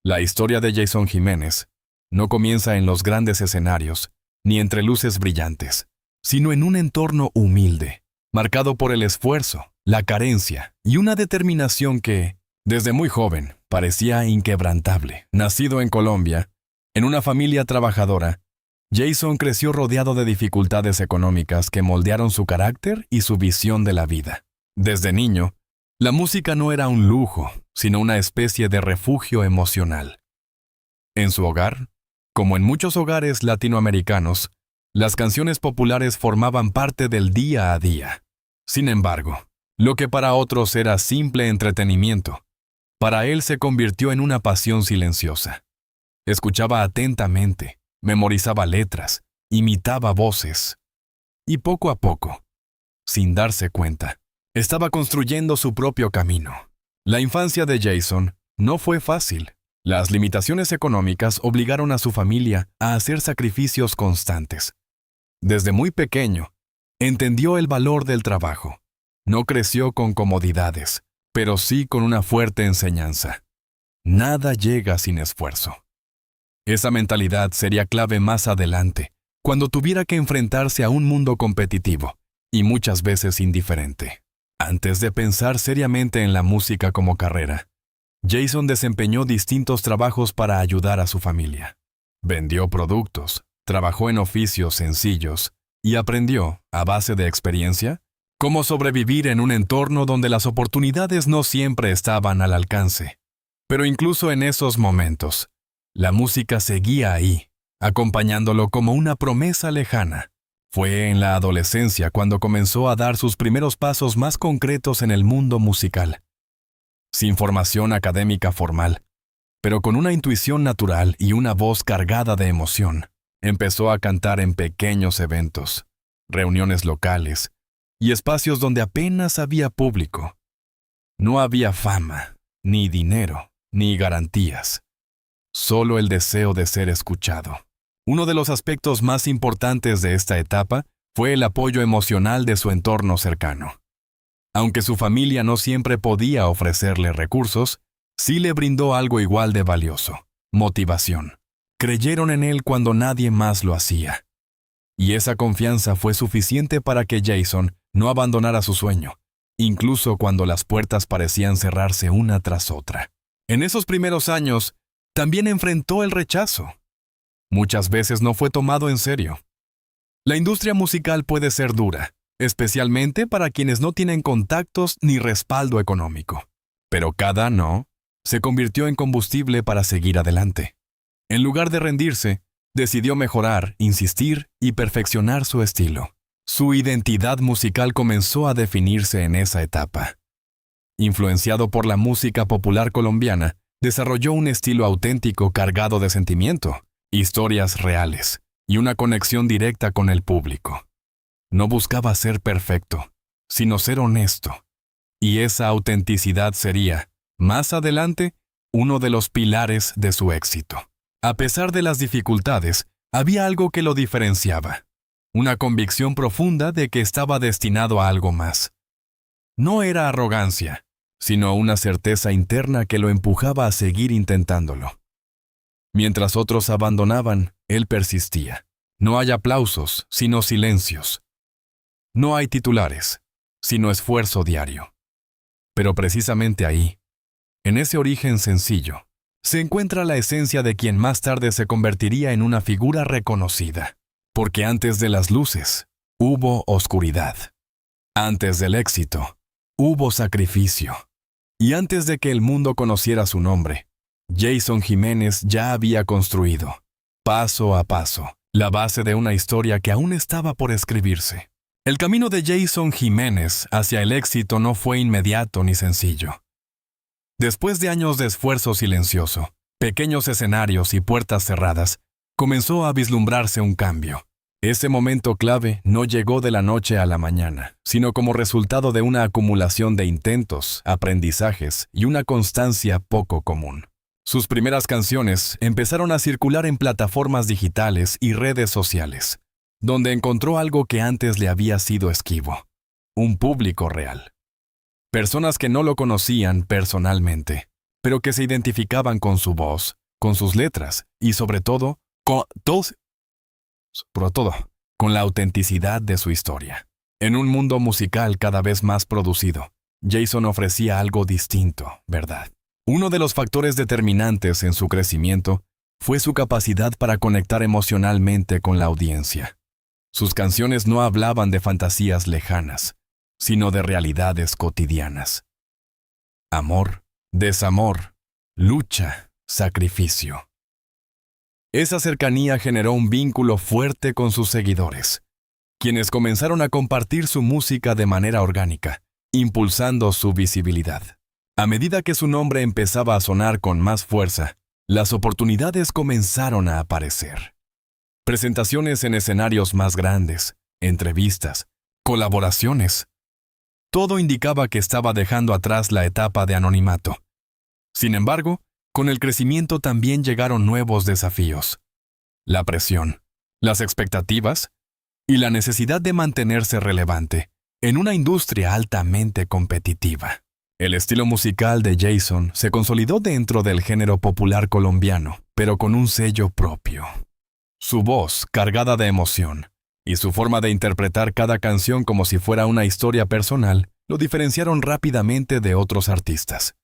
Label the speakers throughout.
Speaker 1: La historia de Jason Jiménez no comienza en los grandes escenarios, ni entre luces brillantes, sino en un entorno humilde, marcado por el esfuerzo, la carencia y una determinación que, desde muy joven, parecía inquebrantable. Nacido en Colombia, en una familia trabajadora, Jason creció rodeado de dificultades económicas que moldearon su carácter y su visión de la vida. Desde niño, la música no era un lujo, sino una especie de refugio emocional. En su hogar, como en muchos hogares latinoamericanos, las canciones populares formaban parte del día a día. Sin embargo, lo que para otros era simple entretenimiento, para él se convirtió en una pasión silenciosa. Escuchaba atentamente, memorizaba letras, imitaba voces, y poco a poco, sin darse cuenta, estaba construyendo su propio camino. La infancia de Jason no fue fácil. Las limitaciones económicas obligaron a su familia a hacer sacrificios constantes. Desde muy pequeño, entendió el valor del trabajo. No creció con comodidades, pero sí con una fuerte enseñanza. Nada llega sin esfuerzo. Esa mentalidad sería clave más adelante, cuando tuviera que enfrentarse a un mundo competitivo y muchas veces indiferente. Antes de pensar seriamente en la música como carrera, Jason desempeñó distintos trabajos para ayudar a su familia. Vendió productos, trabajó en oficios sencillos y aprendió, a base de experiencia, cómo sobrevivir en un entorno donde las oportunidades no siempre estaban al alcance. Pero incluso en esos momentos, la música seguía ahí, acompañándolo como una promesa lejana. Fue en la adolescencia cuando comenzó a dar sus primeros pasos más concretos en el mundo musical. Sin formación académica formal, pero con una intuición natural y una voz cargada de emoción, empezó a cantar en pequeños eventos, reuniones locales y espacios donde apenas había público. No había fama, ni dinero, ni garantías. Solo el deseo de ser escuchado. Uno de los aspectos más importantes de esta etapa fue el apoyo emocional de su entorno cercano. Aunque su familia no siempre podía ofrecerle recursos, sí le brindó algo igual de valioso: motivación. Creyeron en él cuando nadie más lo hacía. Y esa confianza fue suficiente para que Jason no abandonara su sueño, incluso cuando las puertas parecían cerrarse una tras otra. En esos primeros años, también enfrentó el rechazo. Muchas veces no fue tomado en serio. La industria musical puede ser dura, especialmente para quienes no tienen contactos ni respaldo económico. Pero cada no se convirtió en combustible para seguir adelante. En lugar de rendirse, decidió mejorar, insistir y perfeccionar su estilo. Su identidad musical comenzó a definirse en esa etapa. Influenciado por la música popular colombiana, desarrolló un estilo auténtico cargado de sentimiento, historias reales y una conexión directa con el público. No buscaba ser perfecto, sino ser honesto. Y esa autenticidad sería, más adelante, uno de los pilares de su éxito. A pesar de las dificultades, había algo que lo diferenciaba. Una convicción profunda de que estaba destinado a algo más. No era arrogancia, sino una certeza interna que lo empujaba a seguir intentándolo. Mientras otros abandonaban, él persistía. No hay aplausos, sino silencios. No hay titulares, sino esfuerzo diario. Pero precisamente ahí, en ese origen sencillo, se encuentra la esencia de quien más tarde se convertiría en una figura reconocida. Porque antes de las luces, hubo oscuridad. Antes del éxito, hubo sacrificio. Y antes de que el mundo conociera su nombre, Jason Jiménez ya había construido, paso a paso, la base de una historia que aún estaba por escribirse. El camino de Jason Jiménez hacia el éxito no fue inmediato ni sencillo. Después de años de esfuerzo silencioso, pequeños escenarios y puertas cerradas, comenzó a vislumbrarse un cambio. Ese momento clave no llegó de la noche a la mañana, sino como resultado de una acumulación de intentos, aprendizajes y una constancia poco común. Sus primeras canciones empezaron a circular en plataformas digitales y redes sociales, donde encontró algo que antes le había sido esquivo: un público real. Personas que no lo conocían personalmente, pero que se identificaban con su voz, con sus letras y sobre todo, con la autenticidad de su historia. En un mundo musical cada vez más producido, Jason ofrecía algo distinto, ¿verdad? Uno de los factores determinantes en su crecimiento fue su capacidad para conectar emocionalmente con la audiencia. Sus canciones no hablaban de fantasías lejanas, sino de realidades cotidianas. Amor, desamor, lucha, sacrificio. Esa cercanía generó un vínculo fuerte con sus seguidores, quienes comenzaron a compartir su música de manera orgánica, impulsando su visibilidad. A medida que su nombre empezaba a sonar con más fuerza, las oportunidades comenzaron a aparecer. Presentaciones en escenarios más grandes, entrevistas, colaboraciones. Todo indicaba que estaba dejando atrás la etapa de anonimato. Sin embargo, con el crecimiento también llegaron nuevos desafíos. La presión, las expectativas y la necesidad de mantenerse relevante en una industria altamente competitiva. El estilo musical de Jason se consolidó dentro del género popular colombiano, pero con un sello propio. Su voz, cargada de emoción, y su forma de interpretar cada canción como si fuera una historia personal, lo diferenciaron rápidamente de otros artistas.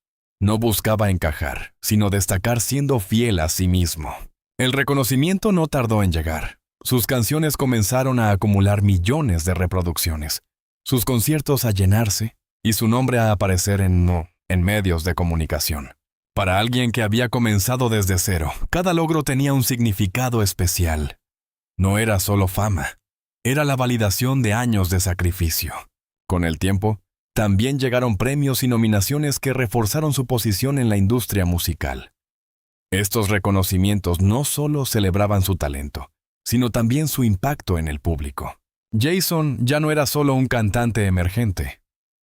Speaker 1: No buscaba encajar, sino destacar siendo fiel a sí mismo. El reconocimiento no tardó en llegar. Sus canciones comenzaron a acumular millones de reproducciones, sus conciertos a llenarse y su nombre a aparecer en medios de comunicación. Para alguien que había comenzado desde cero, cada logro tenía un significado especial. No era solo fama, era la validación de años de sacrificio. Con el tiempo, también llegaron premios y nominaciones que reforzaron su posición en la industria musical. Estos reconocimientos no solo celebraban su talento, sino también su impacto en el público. Jason ya no era solo un cantante emergente.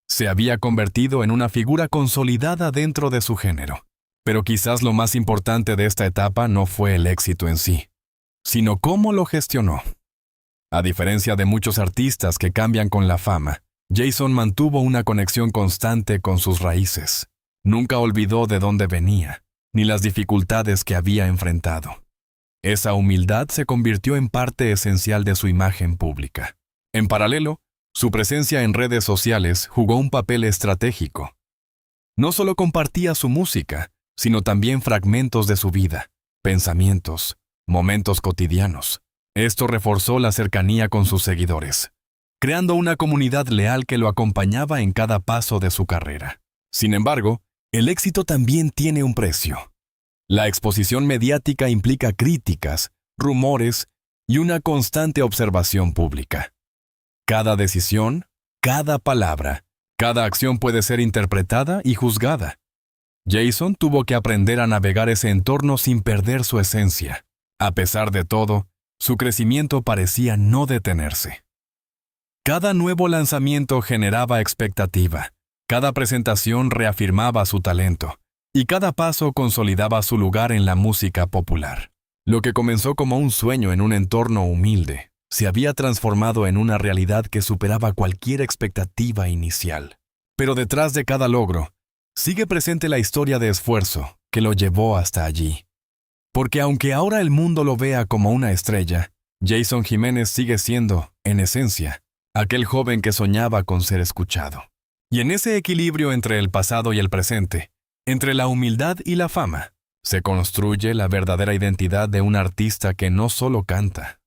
Speaker 1: Se había convertido en una figura consolidada dentro de su género. Pero quizás lo más importante de esta etapa no fue el éxito en sí, sino cómo lo gestionó. A diferencia de muchos artistas que cambian con la fama, Jason mantuvo una conexión constante con sus raíces. Nunca olvidó de dónde venía, ni las dificultades que había enfrentado. Esa humildad se convirtió en parte esencial de su imagen pública. En paralelo, su presencia en redes sociales jugó un papel estratégico. No solo compartía su música, sino también fragmentos de su vida, pensamientos, momentos cotidianos. Esto reforzó la cercanía con sus seguidores, creando una comunidad leal que lo acompañaba en cada paso de su carrera. Sin embargo, el éxito también tiene un precio. La exposición mediática implica críticas, rumores y una constante observación pública. Cada decisión, cada palabra, cada acción puede ser interpretada y juzgada. Jason tuvo que aprender a navegar ese entorno sin perder su esencia. A pesar de todo, su crecimiento parecía no detenerse. Cada nuevo lanzamiento generaba expectativa, cada presentación reafirmaba su talento, y cada paso consolidaba su lugar en la música popular. Lo que comenzó como un sueño en un entorno humilde, se había transformado en una realidad que superaba cualquier expectativa inicial. Pero detrás de cada logro, sigue presente la historia de esfuerzo que lo llevó hasta allí. Porque aunque ahora el mundo lo vea como una estrella, Jason Jiménez sigue siendo, en esencia, aquel joven que soñaba con ser escuchado. Y en ese equilibrio entre el pasado y el presente, entre la humildad y la fama, se construye la verdadera identidad de un artista que no solo canta,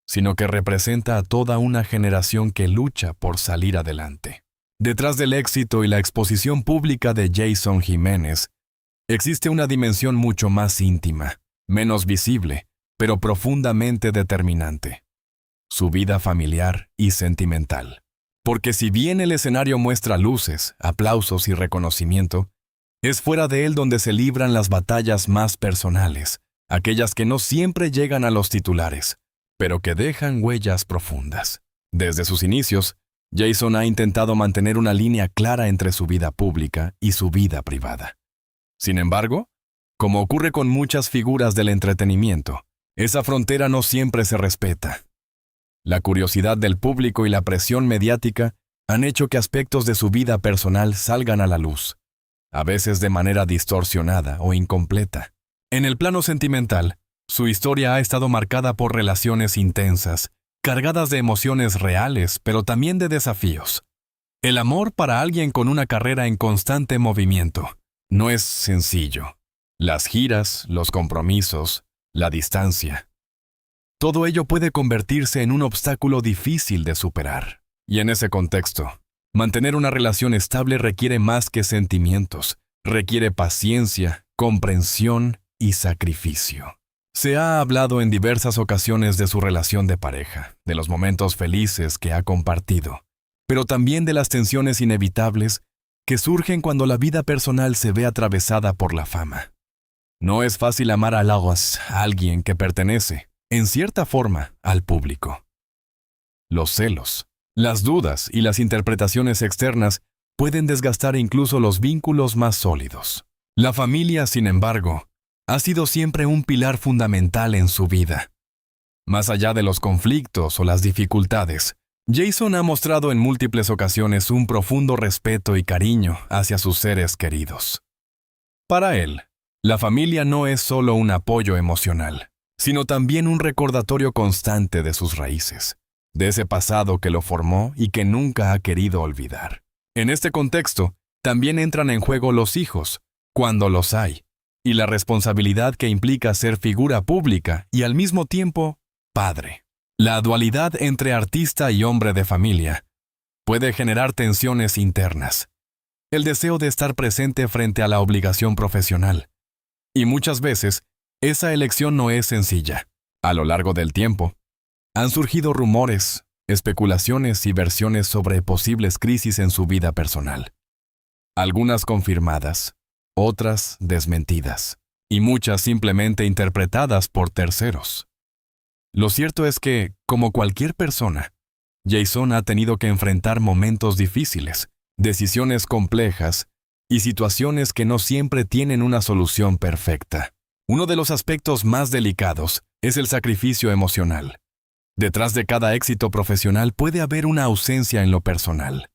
Speaker 1: sino que representa a toda una generación que lucha por salir adelante. Detrás del éxito y la exposición pública de Jason Jiménez, existe una dimensión mucho más íntima, menos visible, pero profundamente determinante. Su vida familiar y sentimental. Porque si bien el escenario muestra luces, aplausos y reconocimiento, es fuera de él donde se libran las batallas más personales, aquellas que no siempre llegan a los titulares, pero que dejan huellas profundas. Desde sus inicios, Jason ha intentado mantener una línea clara entre su vida pública y su vida privada. Sin embargo, como ocurre con muchas figuras del entretenimiento, esa frontera no siempre se respeta. La curiosidad del público y la presión mediática han hecho que aspectos de su vida personal salgan a la luz. a veces de manera distorsionada o incompleta. En el plano sentimental, su historia ha estado marcada por relaciones intensas, cargadas de emociones reales, pero también de desafíos. El amor para alguien con una carrera en constante movimiento no es sencillo. Las giras, los compromisos, la distancia. Todo ello puede convertirse en un obstáculo difícil de superar. Y en ese contexto, mantener una relación estable requiere más que sentimientos, requiere paciencia, comprensión y sacrificio. Se ha hablado en diversas ocasiones de su relación de pareja, de los momentos felices que ha compartido, pero también de las tensiones inevitables que surgen cuando la vida personal se ve atravesada por la fama. No es fácil amar a alguien que pertenece, en cierta forma, al público. Los celos, las dudas y las interpretaciones externas pueden desgastar incluso los vínculos más sólidos. La familia, sin embargo, ha sido siempre un pilar fundamental en su vida. Más allá de los conflictos o las dificultades, Jason ha mostrado en múltiples ocasiones un profundo respeto y cariño hacia sus seres queridos. Para él, la familia no es solo un apoyo emocional, sino también un recordatorio constante de sus raíces, de ese pasado que lo formó y que nunca ha querido olvidar. En este contexto, también entran en juego los hijos, cuando los hay, y la responsabilidad que implica ser figura pública y al mismo tiempo, padre. La dualidad entre artista y hombre de familia puede generar tensiones internas, el deseo de estar presente frente a la obligación profesional. Y muchas veces, esa elección no es sencilla. A lo largo del tiempo, han surgido rumores, especulaciones y versiones sobre posibles crisis en su vida personal. Algunas confirmadas, otras desmentidas, y muchas simplemente interpretadas por terceros. Lo cierto es que, como cualquier persona, Jason ha tenido que enfrentar momentos difíciles, decisiones complejas y situaciones que no siempre tienen una solución perfecta. Uno de los aspectos más delicados es el sacrificio emocional. Detrás de cada éxito profesional puede haber una ausencia en lo personal.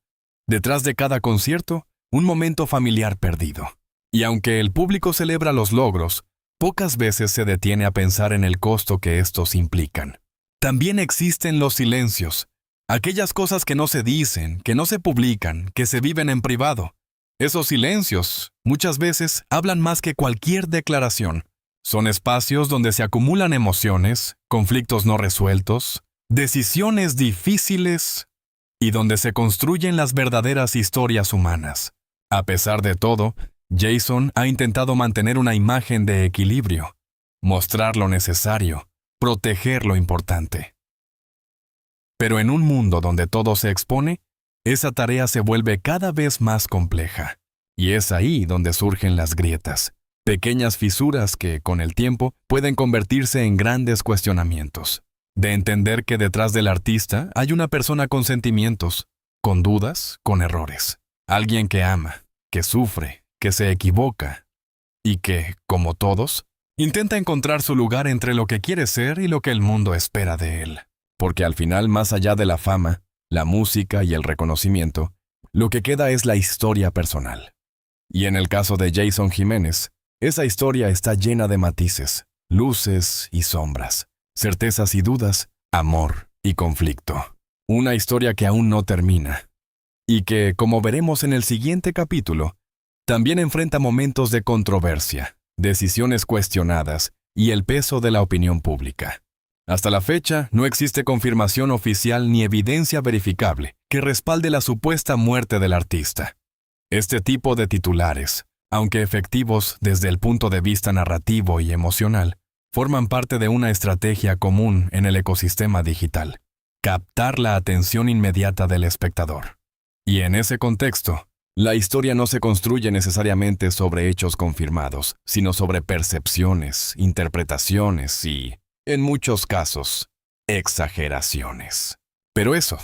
Speaker 1: Detrás de cada concierto, un momento familiar perdido. Y aunque el público celebra los logros, pocas veces se detiene a pensar en el costo que estos implican. También existen los silencios, aquellas cosas que no se dicen, que no se publican, que se viven en privado. Esos silencios, muchas veces, hablan más que cualquier declaración. Son espacios donde se acumulan emociones, conflictos no resueltos, decisiones difíciles y donde se construyen las verdaderas historias humanas. A pesar de todo, Jason ha intentado mantener una imagen de equilibrio, mostrar lo necesario, proteger lo importante. Pero en un mundo donde todo se expone, esa tarea se vuelve cada vez más compleja. Y es ahí donde surgen las grietas, pequeñas fisuras que, con el tiempo, pueden convertirse en grandes cuestionamientos. De entender que detrás del artista hay una persona con sentimientos, con dudas, con errores. Alguien que ama, que sufre, que se equivoca y que, como todos, intenta encontrar su lugar entre lo que quiere ser y lo que el mundo espera de él. Porque al final, más allá de la fama, la música y el reconocimiento, lo que queda es la historia personal. Y en el caso de Jason Jiménez, esa historia está llena de matices, luces y sombras, certezas y dudas, amor y conflicto. Una historia que aún no termina. Y que, como veremos en el siguiente capítulo, también enfrenta momentos de controversia, decisiones cuestionadas y el peso de la opinión pública. Hasta la fecha, no existe confirmación oficial ni evidencia verificable que respalde la supuesta muerte del artista. Este tipo de titulares, aunque efectivos desde el punto de vista narrativo y emocional, forman parte de una estrategia común en el ecosistema digital: captar la atención inmediata del espectador. Y en ese contexto, la historia no se construye necesariamente sobre hechos confirmados, sino sobre percepciones, interpretaciones y, en muchos casos, exageraciones. Pero eso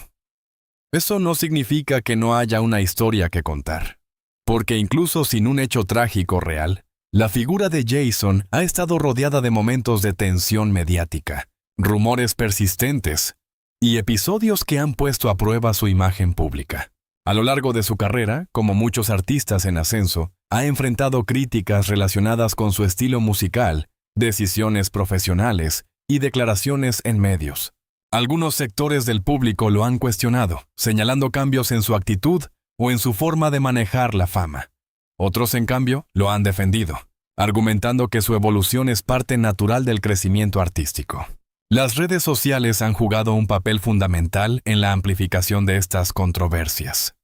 Speaker 1: no significa que no haya una historia que contar. Porque incluso sin un hecho trágico real, la figura de Jason ha estado rodeada de momentos de tensión mediática, rumores persistentes y episodios que han puesto a prueba su imagen pública. A lo largo de su carrera, como muchos artistas en ascenso, ha enfrentado críticas relacionadas con su estilo musical, decisiones profesionales y declaraciones en medios. Algunos sectores del público lo han cuestionado, señalando cambios en su actitud o en su forma de manejar la fama. Otros, en cambio, lo han defendido, argumentando que su evolución es parte natural del crecimiento artístico. Las redes sociales han jugado un papel fundamental en la amplificación de estas controversias.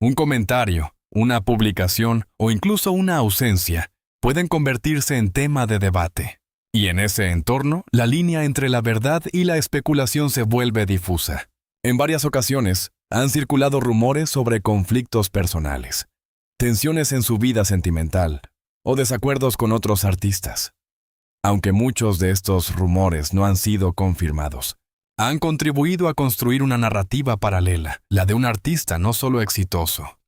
Speaker 1: Un comentario, una publicación o incluso una ausencia pueden convertirse en tema de debate. Y en ese entorno, la línea entre la verdad y la especulación se vuelve difusa. En varias ocasiones, han circulado rumores sobre conflictos personales, tensiones en su vida sentimental o desacuerdos con otros artistas. Aunque muchos de estos rumores no han sido confirmados, han contribuido a construir una narrativa paralela, la de un artista no solo exitoso,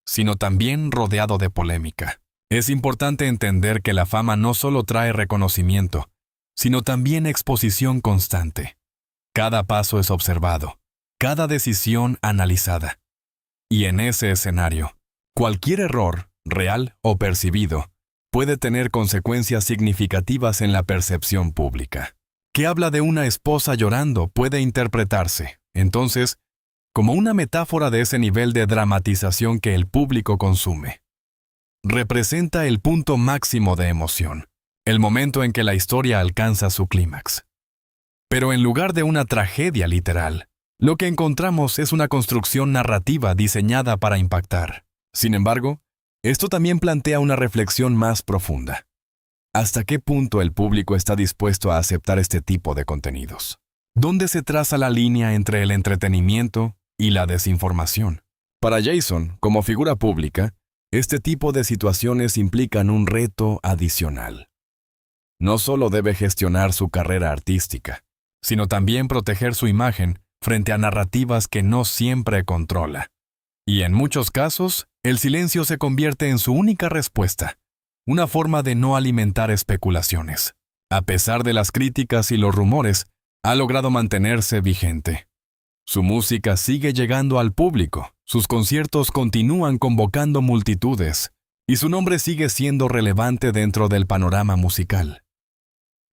Speaker 1: sino también rodeado de polémica. Es importante entender que la fama no solo trae reconocimiento, sino también exposición constante. Cada paso es observado, cada decisión analizada. Y en ese escenario, cualquier error, real o percibido, puede tener consecuencias significativas en la percepción pública. Que habla de una esposa llorando puede interpretarse, entonces, como una metáfora de ese nivel de dramatización que el público consume. Representa el punto máximo de emoción, el momento en que la historia alcanza su clímax. Pero en lugar de una tragedia literal, lo que encontramos es una construcción narrativa diseñada para impactar. Sin embargo, esto también plantea una reflexión más profunda. ¿Hasta qué punto el público está dispuesto a aceptar este tipo de contenidos? ¿Dónde se traza la línea entre el entretenimiento y la desinformación? Para Jason, como figura pública, este tipo de situaciones implican un reto adicional. No solo debe gestionar su carrera artística, sino también proteger su imagen frente a narrativas que no siempre controla. Y en muchos casos, el silencio se convierte en su única respuesta, una forma de no alimentar especulaciones. A pesar de las críticas y los rumores, ha logrado mantenerse vigente. Su música sigue llegando al público, sus conciertos continúan convocando multitudes, y su nombre sigue siendo relevante dentro del panorama musical.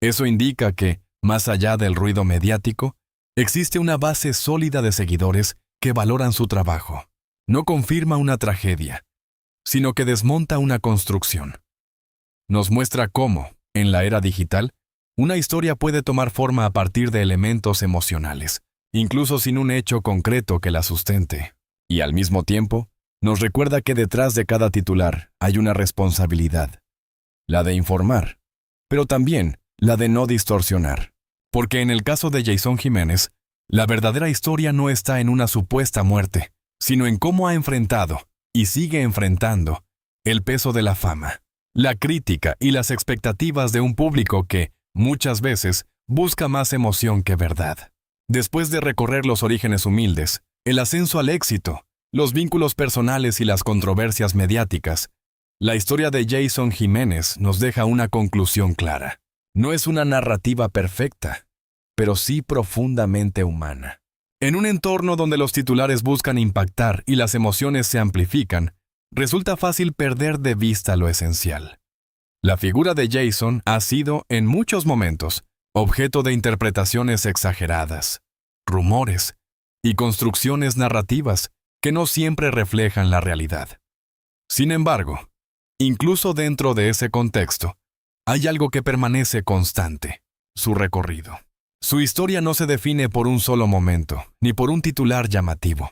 Speaker 1: Eso indica que, más allá del ruido mediático, existe una base sólida de seguidores que valoran su trabajo. No confirma una tragedia, sino que desmonta una construcción. Nos muestra cómo, en la era digital, una historia puede tomar forma a partir de elementos emocionales, incluso sin un hecho concreto que la sustente. Y al mismo tiempo, nos recuerda que detrás de cada titular hay una responsabilidad, la de informar, pero también la de no distorsionar. Porque en el caso de Jason Jiménez, la verdadera historia no está en una supuesta muerte, sino en cómo ha enfrentado, y sigue enfrentando, el peso de la fama, la crítica y las expectativas de un público que, muchas veces, busca más emoción que verdad. Después de recorrer los orígenes humildes, el ascenso al éxito, los vínculos personales y las controversias mediáticas, la historia de Jason Jiménez nos deja una conclusión clara. No es una narrativa perfecta, pero sí profundamente humana. En un entorno donde los titulares buscan impactar y las emociones se amplifican, resulta fácil perder de vista lo esencial. La figura de Jason ha sido, en muchos momentos, objeto de interpretaciones exageradas, rumores y construcciones narrativas que no siempre reflejan la realidad. Sin embargo, incluso dentro de ese contexto, hay algo que permanece constante: su recorrido. Su historia no se define por un solo momento, ni por un titular llamativo.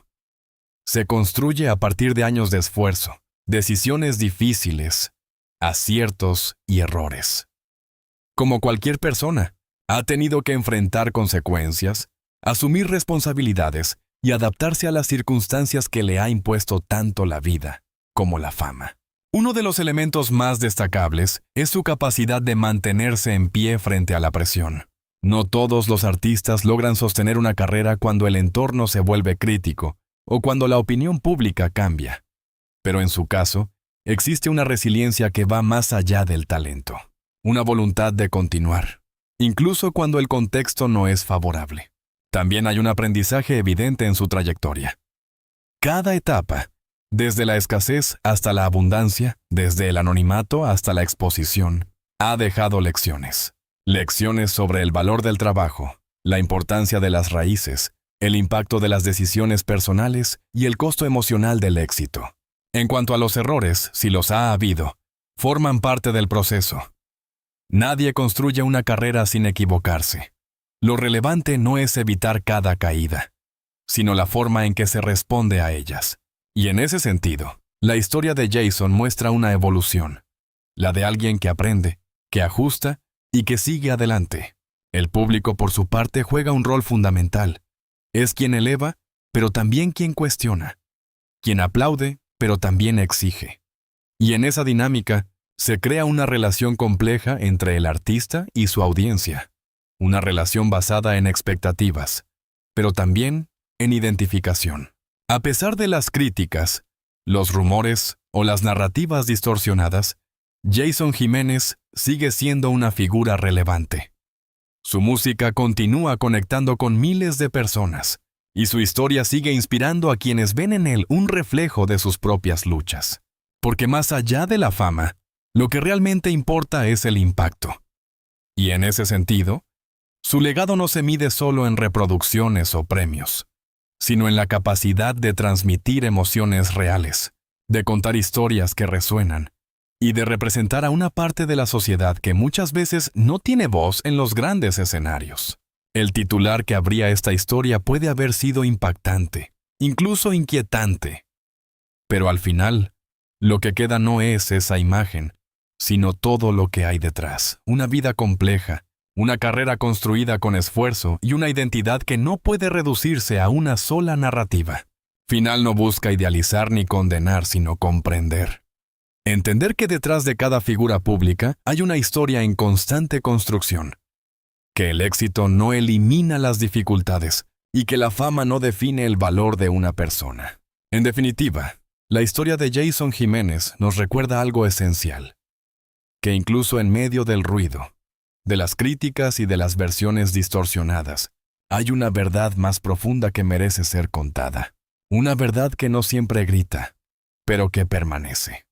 Speaker 1: Se construye a partir de años de esfuerzo, decisiones difíciles, aciertos y errores. Como cualquier persona, ha tenido que enfrentar consecuencias, asumir responsabilidades y adaptarse a las circunstancias que le ha impuesto tanto la vida como la fama. Uno de los elementos más destacables es su capacidad de mantenerse en pie frente a la presión. No todos los artistas logran sostener una carrera cuando el entorno se vuelve crítico o cuando la opinión pública cambia. Pero en su caso, existe una resiliencia que va más allá del talento, una voluntad de continuar, incluso cuando el contexto no es favorable. También hay un aprendizaje evidente en su trayectoria. Cada etapa, Desde la escasez hasta la abundancia, desde el anonimato hasta la exposición, ha dejado lecciones. Lecciones sobre el valor del trabajo, la importancia de las raíces, el impacto de las decisiones personales y el costo emocional del éxito. En cuanto a los errores, si los ha habido, forman parte del proceso. Nadie construye una carrera sin equivocarse. Lo relevante no es evitar cada caída, sino la forma en que se responde a ellas. Y en ese sentido, la historia de Jason muestra una evolución, la de alguien que aprende, que ajusta y que sigue adelante. El público, por su parte, juega un rol fundamental. Es quien eleva, pero también quien cuestiona. Quien aplaude, pero también exige. Y en esa dinámica, se crea una relación compleja entre el artista y su audiencia. Una relación basada en expectativas, pero también en identificación. A pesar de las críticas, los rumores o las narrativas distorsionadas, Jason Jiménez sigue siendo una figura relevante. Su música continúa conectando con miles de personas, y su historia sigue inspirando a quienes ven en él un reflejo de sus propias luchas. Porque más allá de la fama, lo que realmente importa es el impacto. Y en ese sentido, su legado no se mide solo en reproducciones o premios, sino en la capacidad de transmitir emociones reales, de contar historias que resuenan, y de representar a una parte de la sociedad que muchas veces no tiene voz en los grandes escenarios. El titular que abría esta historia puede haber sido impactante, incluso inquietante. Pero al final, lo que queda no es esa imagen, sino todo lo que hay detrás. Una vida compleja, una carrera construida con esfuerzo y una identidad que no puede reducirse a una sola narrativa. Final no busca idealizar ni condenar, sino comprender. Entender que detrás de cada figura pública hay una historia en constante construcción. Que el éxito no elimina las dificultades y que la fama no define el valor de una persona. En definitiva, la historia de Jason Jiménez nos recuerda algo esencial. Que incluso en medio del ruido, de las críticas y de las versiones distorsionadas, hay una verdad más profunda que merece ser contada. Una verdad que no siempre grita, pero que permanece.